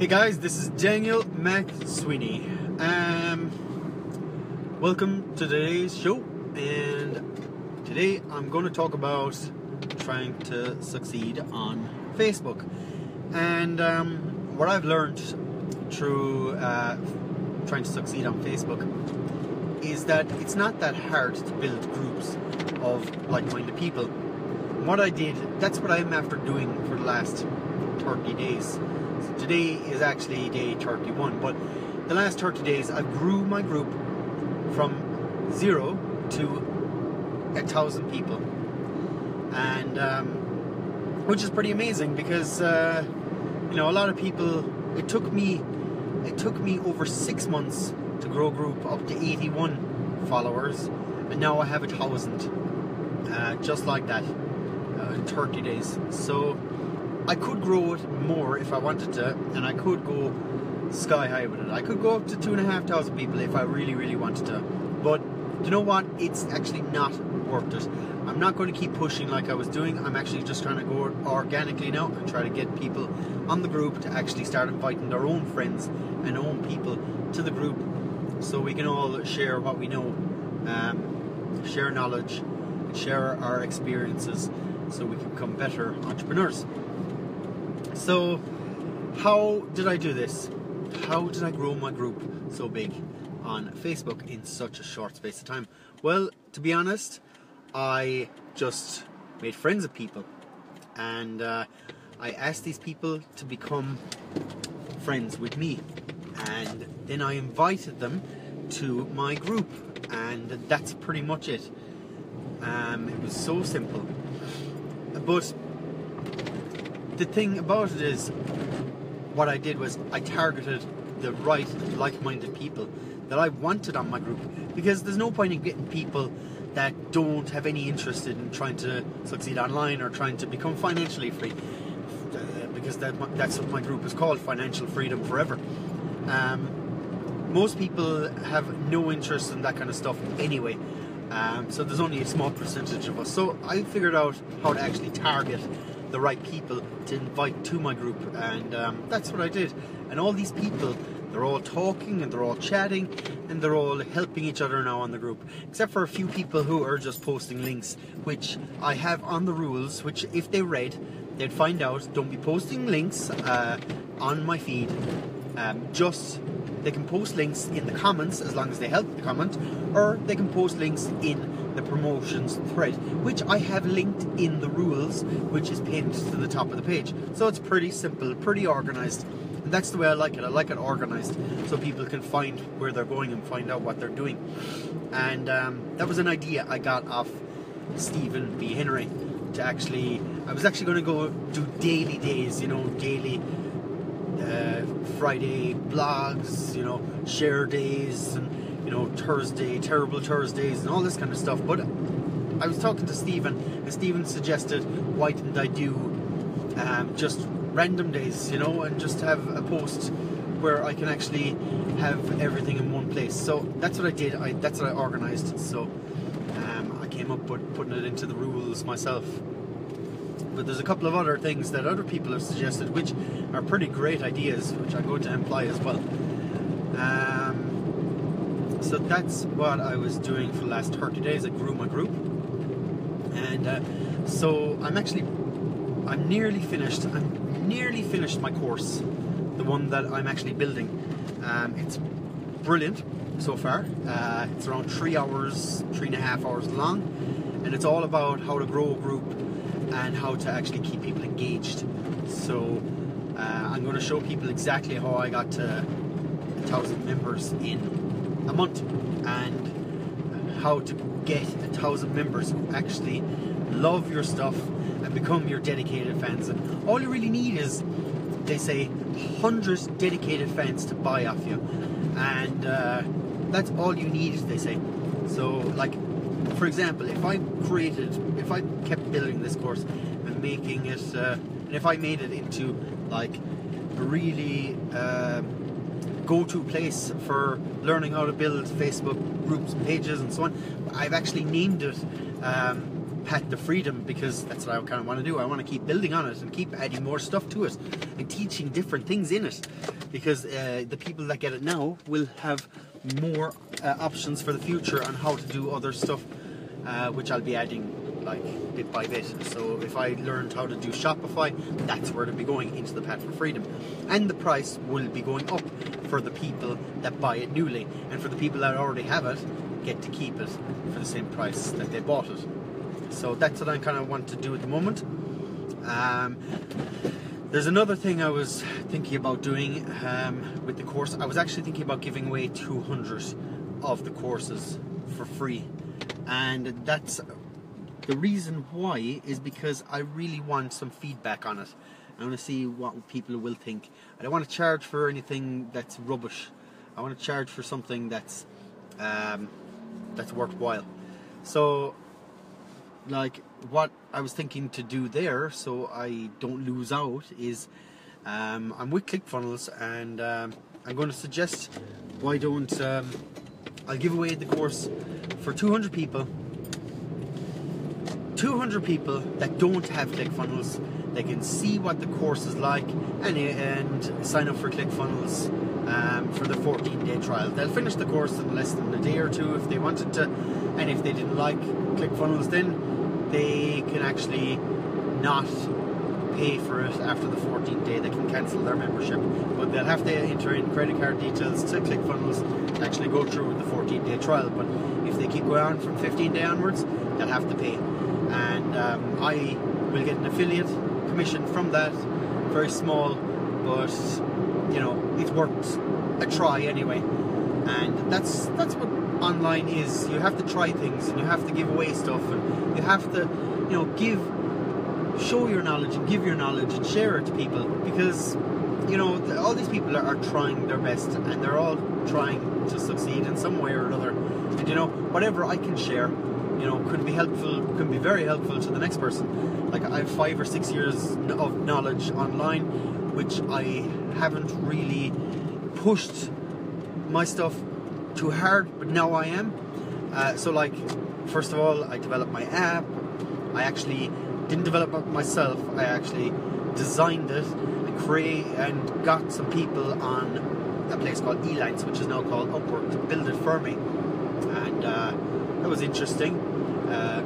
Hey guys, this is Daniel McSweeney. Welcome to today's show, and today I'm going to talk about trying to succeed on Facebook. And what I've learned through trying to succeed on Facebook is that it's not that hard to build groups of like-minded people. And what I did, that's what I'm after doing for the last 30 days. So today is actually day 31, but the last 30 days I grew my group from 0 to 1,000 people, and which is pretty amazing because a lot of people. It took me over 6 months to grow a group up to 81 followers, and now I have 1,000, just like that, in 30 days. So I could grow it more if I wanted to, and I could go sky high with it. I could go up to 2,500 people if I really, really wanted to. But you know what? It's actually not worth it. I'm not going to keep pushing like I was doing. I'm actually just trying to go organically now and try to get people on the group to actually start inviting their own friends and own people to the group, so we can all share what we know, share knowledge, and share our experiences, so we can become better entrepreneurs. So, how did I do this? How did I grow my group so big on Facebook in such a short space of time? Well, to be honest, I just made friends with people, and I asked these people to become friends with me, and then I invited them to my group, and that's pretty much it. It was so simple. But the thing about it is, what I did was I targeted the right like-minded people that I wanted on my group, because there's no point in getting people that don't have any interest in trying to succeed online or trying to become financially free, because that's what my group is called, Financial Freedom Forever. Most people have no interest in that kind of stuff anyway, so there's only a small percentage of us. So I figured out how to actually target the right people to invite to my group, and that's what I did. And all these people, they're all talking and they're all chatting and they're all helping each other now on the group, except for a few people who are just posting links, which I have on the rules, which if they read, they'd find out. Don't be posting links on my feed. Just they can post links in the comments as long as they help the comment, or they can post links in the promotions thread, which I have linked in the rules, which is pinned to the top of the page. So it's pretty simple, pretty organized, and that's the way I like it. I like it organized, so people can find where they're going and find out what they're doing. And that was an idea I got off Stephen B. Henry. I was actually going to go do daily days, daily Friday blogs, share days, and Thursday, terrible Thursdays, and all this kind of stuff. But I was talking to Stephen, and Stephen suggested, why didn't I do just random days, and just have a post where I can actually have everything in one place. So that's what I did. That's what I organized. So I came up with putting it into the rules myself. But there's a couple of other things that other people have suggested, which are pretty great ideas, which I'm going to imply as well. So that's what I was doing for the last 30 days. I grew my group, and so I'm nearly finished. I'm nearly finished my course, the one that I'm actually building. It's brilliant so far. It's around 3.5 hours long, and it's all about how to grow a group and how to actually keep people engaged. So I'm going to show people exactly how I got to 1,000 members in a month, and how to get 1,000 members who actually love your stuff and become your dedicated fans. And all you really need is, they say, 100 dedicated fans to buy off you, and that's all you need, they say. So, like, for example, if I kept building this course and making it, and if I made it into like a really go-to place for learning how to build Facebook groups and pages and so on, I've actually named it Path to Freedom, because that's what I kind of want to do. I want to keep building on it and keep adding more stuff to it and teaching different things in it, because the people that get it now will have more options for the future on how to do other stuff, which I'll be adding like bit by bit. So if I learned how to do Shopify, that's where it'll be going, into the Path for Freedom, and the price will be going up for the people that buy it newly, and for the people that already have it get to keep it for the same price that they bought it. So that's what I kind of want to do at the moment. There's another thing I was thinking about doing with the course. I was actually thinking about giving away 200 of the courses for free, and that's the reason why is because I really want some feedback on it. I want to see what people will think. I don't want to charge for anything that's rubbish. I want to charge for something that's worthwhile. So, like, what I was thinking to do there, so I don't lose out, is I'm with ClickFunnels, and I'm going to suggest, why don't I'll give away the course for 200 people. 200 people that don't have ClickFunnels. They can see what the course is like and sign up for ClickFunnels for the 14-day trial. They'll finish the course in less than a day or two if they wanted to, and if they didn't like ClickFunnels, then they can actually not pay for it after the 14th day. They can cancel their membership, but they'll have to enter in credit card details to ClickFunnels to actually go through with the 14-day trial. But if they keep going on from 15 day onwards, they'll have to pay, and I will get an affiliate commission from that, very small, but you know, it's worth a try anyway. And that's what online is. You have to try things, and you have to give away stuff, and you have to, you know, show your knowledge and give your knowledge and share it to people, because you know, all these people are trying their best, and they're all trying to succeed in some way or another. And you know, whatever I can share, you know, could be helpful, could be very helpful to the next person. Like, I have 5 or 6 years of knowledge online, which I haven't really pushed my stuff too hard, but now I am. So like, first of all, I developed my app. I actually didn't develop it myself. I actually designed it and got some people on a place called Elines, which is now called Upwork, to build it for me. And that was interesting.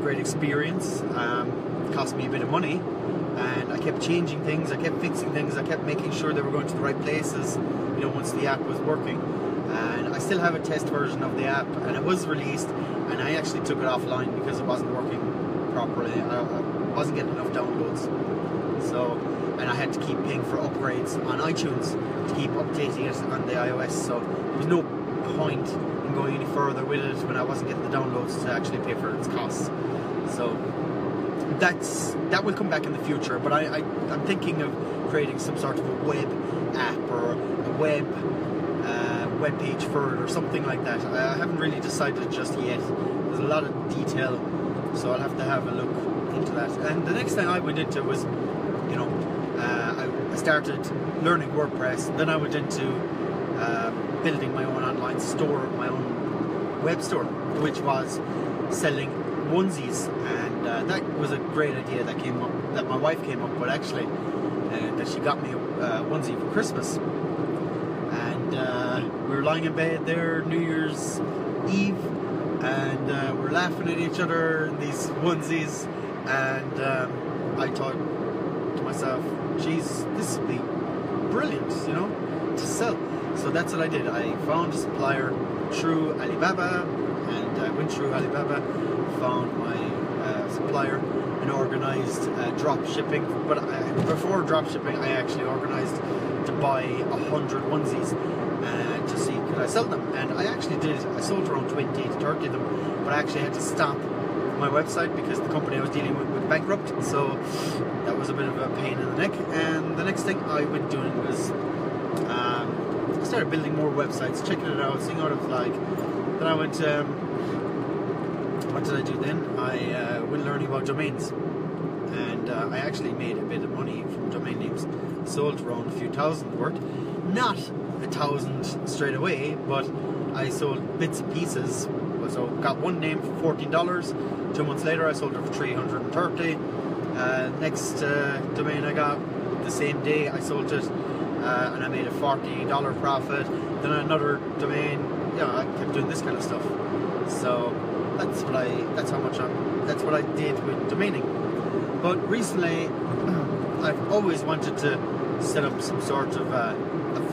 Great experience. It cost me a bit of money, and I kept changing things, I kept fixing things, I kept making sure they were going to the right places, you know, once the app was working. And I still have a test version of the app, and it was released, and I actually took it offline because it wasn't working properly. I wasn't getting enough downloads. So, and I had to keep paying for upgrades on iTunes to keep updating it on the iOS, so there was no point in going any further with it when I wasn't getting the downloads to actually pay for its costs. So that will come back in the future, but I'm thinking of creating some sort of a web app or a web page for it or something like that. I haven't really decided just yet. There's a lot of detail, so I'll have to have a look into that. And the next thing I went into was, you know, I started learning WordPress. Then I went into building my own online store, my own web store, which was selling onesies. And that was a great idea that came up, that my wife came up with actually, that she got me a onesie for Christmas. And we were lying in bed there New Year's Eve, and we're laughing at each other in these onesies, and I thought to myself, geez, this would be brilliant, you know, to sell. So that's what I did. I found a supplier through Alibaba, and I went through Alibaba, found my supplier, and organized drop shipping. But before drop shipping, I actually organized to buy 100 onesies to see could I sell them, and I actually did. I sold around 20 to 30 of them, but I actually had to stop my website because the company I was dealing with went bankrupt, so that was a bit of a pain in the neck. And the next thing I went doing was I started building more websites, checking it out, seeing what it was like. Then I went what did I do then? I went learning about domains, and I actually made a bit of money from domain names. Sold around a few thousand worth, not 1,000 straight away, but I sold bits and pieces So got one name for $14. 2 months later, I sold it for $330. Next domain I got the same day I sold it, and I made a $40 profit. Then another domain. I kept doing this kind of stuff. So that's what I did with domaining. But recently, I've always wanted to set up some sort of a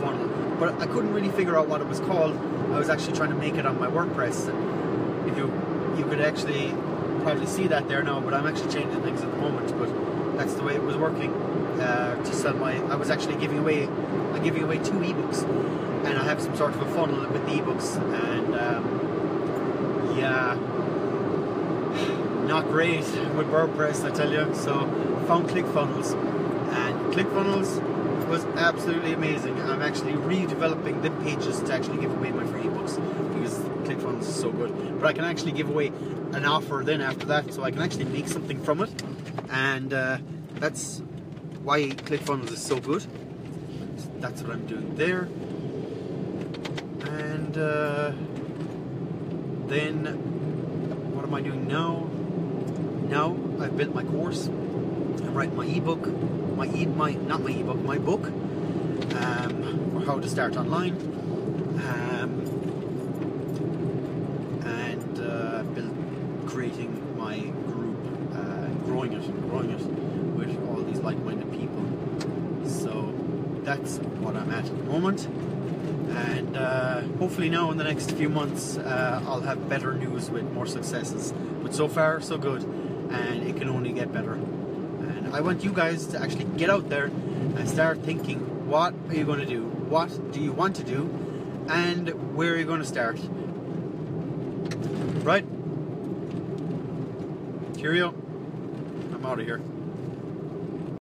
funnel, but I couldn't really figure out what it was called. I was actually trying to make it on my WordPress, and if you could actually probably see that there now, but I'm actually changing things at the moment. But that's the way it was working. To sell I was actually giving away 2 ebooks, and I have some sort of a funnel with the ebooks, and not great with WordPress, I tell you. So found ClickFunnels, and ClickFunnels was absolutely amazing. I'm actually redeveloping the pages to actually give away my free ebooks, because ClickFunnels is so good. But I can actually give away an offer then after that, so I can actually make something from it, and that's why ClickFunnels is so good. So that's what I'm doing there. And then what am I doing now? Now I've built my course. I'm writing my ebook, my book, for how to start online, and creating my group, growing it with all these like-minded people. So that's what I'm at the moment, and hopefully now in the next few months I'll have better news with more successes. But so far so good, and it can only get better. And I want you guys to actually get out there and start thinking, what are you going to do? What do you want to do? And where are you going to start? Right? Cheerio. I'm out of here.